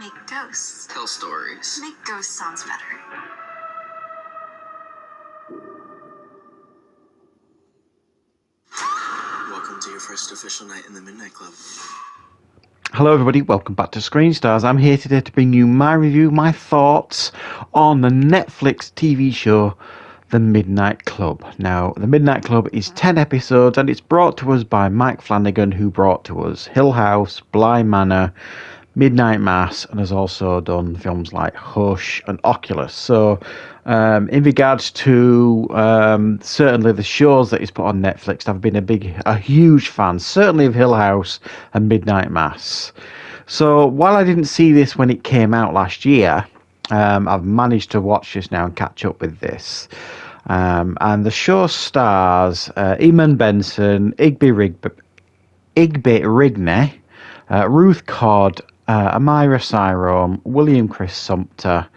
Make ghosts. Tell stories. Make ghosts sounds better. Welcome to your first official night in the Midnight Club. Hello everybody, welcome back to Screenstars. I'm here today to bring you my review, my thoughts on the Netflix TV show, The Midnight Club. Now, The Midnight Club is 10 episodes and it's brought to us by Mike Flanagan, who brought to us Hill House, Bly Manor, Midnight Mass, and has also done films like Hush and Oculus. So, in regards to certainly the shows that he's put on Netflix, I've been a huge fan, certainly of Hill House and Midnight Mass. So, while I didn't see this when it came out last year, I've managed to watch this now and catch up with this. And the show stars Eamon Benson, Igby Rigney, Ruth Codd, Amira Cyrome, William Chris Sumpter,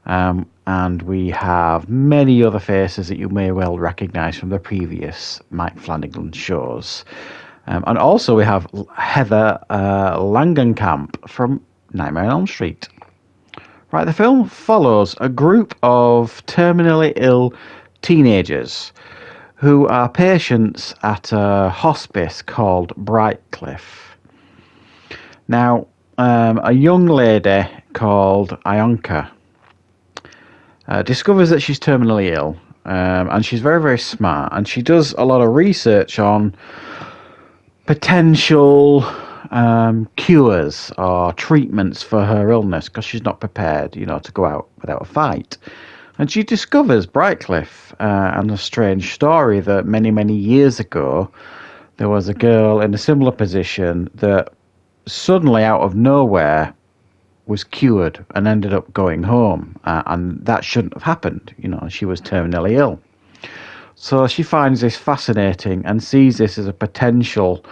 and we have many other faces that you may well recognise from the previous Mike Flanagan shows. And also we have Heather Langenkamp from Nightmare on Elm Street. Right, the film follows a group of terminally ill teenagers who are patients at a hospice called Brightcliff. Now, a young lady called Ionka discovers that she's terminally ill, and she's very, very smart, and she does a lot of research on potential cures or treatments for her illness because she's not prepared, to go out without a fight. And she discovers Brightcliff and a strange story that many, many years ago there was a girl in a similar position that suddenly out of nowhere was cured and ended up going home, and that shouldn't have happened. She was terminally ill. So she finds this fascinating and sees this as a potential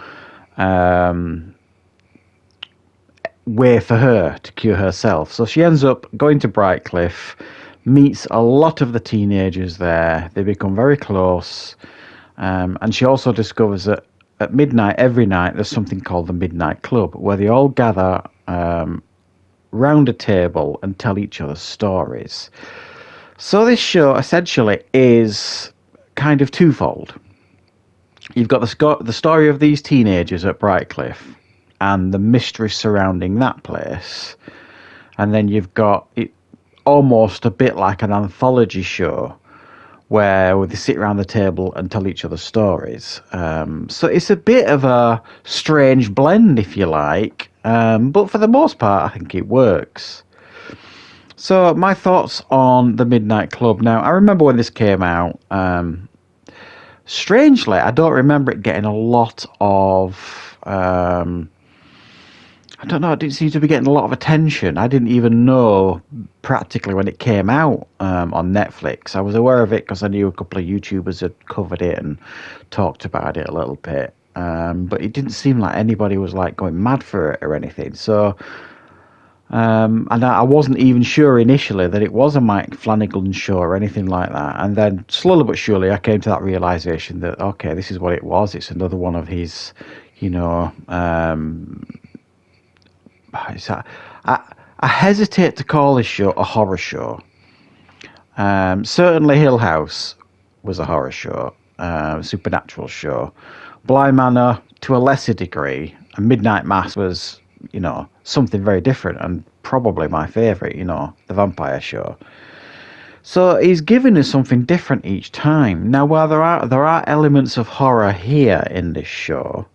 way for her to cure herself. So she ends up going to Brightcliff, meets a lot of the teenagers there. They become very close, and she also discovers that at midnight every night there's something called the Midnight Club, where they all gather round a table and tell each other stories. So this show essentially is kind of twofold. You've got the story of these teenagers at Brightcliff and the mystery surrounding that place, and then you've got it almost a bit like an anthology show where they sit around the table and tell each other stories. So it's a bit of a strange blend, if you like, but for the most part, I think it works. So my thoughts on The Midnight Club. Now, I remember when this came out, strangely, I don't remember it getting a lot of... I don't know, it didn't seem to be getting a lot of attention. I didn't even know practically when it came out on Netflix. I was aware of it because I knew a couple of YouTubers had covered it and talked about it a little bit. But it didn't seem like anybody was like going mad for it or anything. So, and I wasn't even sure initially that it was a Mike Flanagan show or anything like that. And then slowly but surely I came to that realisation that, okay, this is what it was. It's another one of his, I hesitate to call this show a horror show. Certainly Hill House was a horror show, supernatural show. Bly Manor, to a lesser degree, and Midnight Mass was, something very different and probably my favourite, the vampire show. So he's giving us something different each time. Now, while there are elements of horror here in this show,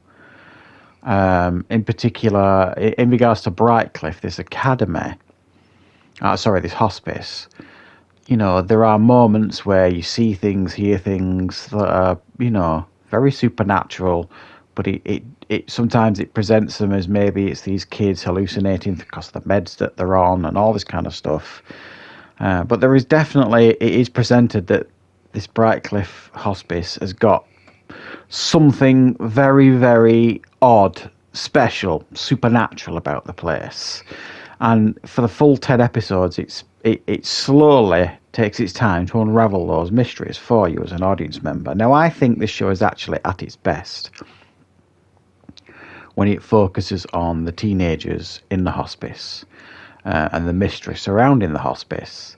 in particular, in regards to Brightcliff, this academy, this hospice, there are moments where you see things, hear things that are, very supernatural, but it sometimes it presents them as maybe it's these kids hallucinating because of the meds that they're on and all this kind of stuff. But there is definitely, it is presented that this Brightcliff hospice has got something very, very odd, special, supernatural about the place. And for the full 10 episodes, it slowly takes its time to unravel those mysteries for you as an audience member. Now, I think this show is actually at its best when it focuses on the teenagers in the hospice. and the mystery surrounding the hospice,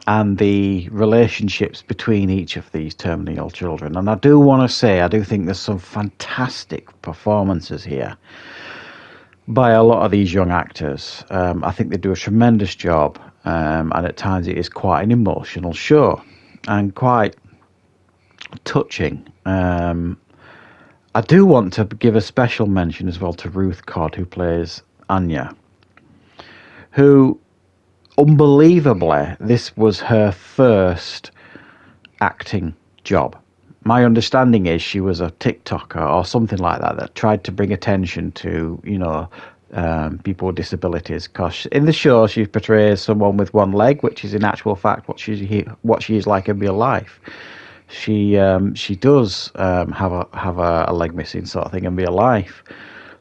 and the relationships between each of these terminally ill children. And I do want to say, I do think there's some fantastic performances here by a lot of these young actors. I think they do a tremendous job, and at times it is quite an emotional show and quite touching. I do want to give a special mention as well to Ruth Codd, who plays Anya, who, unbelievably, this was her first acting job. My understanding is she was a TikToker or something like that that tried to bring attention to, people with disabilities. Because in the show, she portrays someone with one leg, which is in actual fact what she is like in real life. She does have a leg missing sort of thing in real life.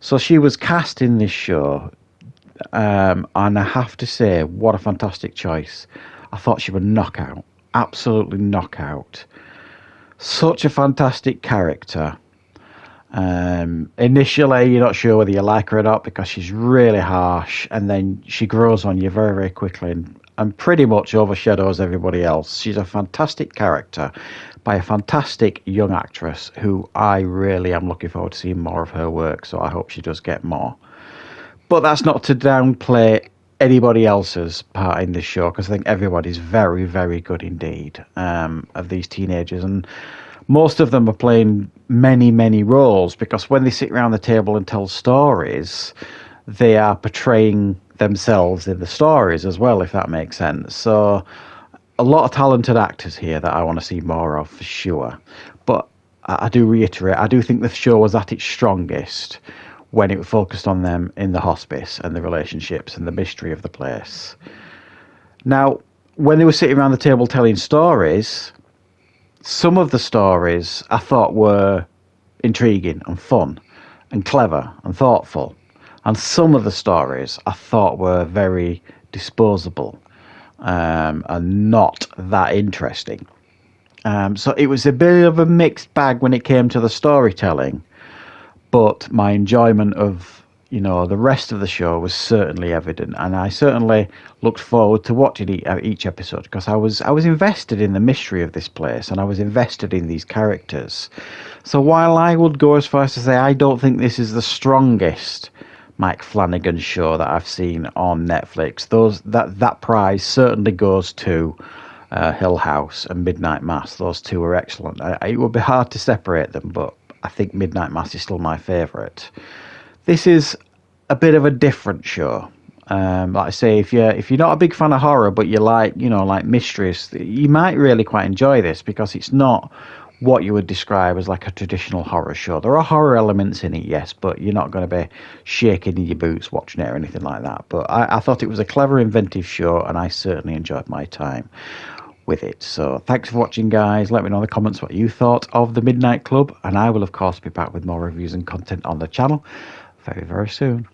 So she was cast in this show. And I have to say, what a fantastic choice. I thought she would knock out. Absolutely knock out. Such a fantastic character. Initially, you're not sure whether you like her or not because she's really harsh, and then she grows on you very, very quickly and pretty much overshadows everybody else. She's a fantastic character by a fantastic young actress who I really am looking forward to seeing more of her work, so I hope she does get more. But that's not to downplay anybody else's part in this show, because I think everybody's very, very good indeed, of these teenagers. And most of them are playing many, many roles, because when they sit around the table and tell stories, they are portraying themselves in the stories as well, if that makes sense. So a lot of talented actors here that I want to see more of for sure. But I do reiterate, I do think the show was at its strongest when it focused on them in the hospice and the relationships and the mystery of the place. Now, when they were sitting around the table telling stories, some of the stories I thought were intriguing and fun and clever and thoughtful. And some of the stories I thought were very disposable and not that interesting. So it was a bit of a mixed bag when it came to the storytelling. But my enjoyment of, the rest of the show was certainly evident, and I certainly looked forward to watching each episode because I was invested in the mystery of this place, and I was invested in these characters. So while I would go as far as to say I don't think this is the strongest Mike Flanagan show that I've seen on Netflix, that prize certainly goes to Hill House and Midnight Mass. Those two are excellent. It would be hard to separate them, but I think Midnight Mass is still my favourite. This is a bit of a different show. Like I say, if you're not a big fan of horror, but you like mysteries, you might really quite enjoy this because it's not what you would describe as like a traditional horror show. There are horror elements in it, yes, but you're not going to be shaking in your boots watching it or anything like that. But I thought it was a clever, inventive show, and I certainly enjoyed my time with it. So thanks for watching, guys. Let me know in the comments what you thought of The Midnight Club, and I will of course be back with more reviews and content on the channel very, very soon.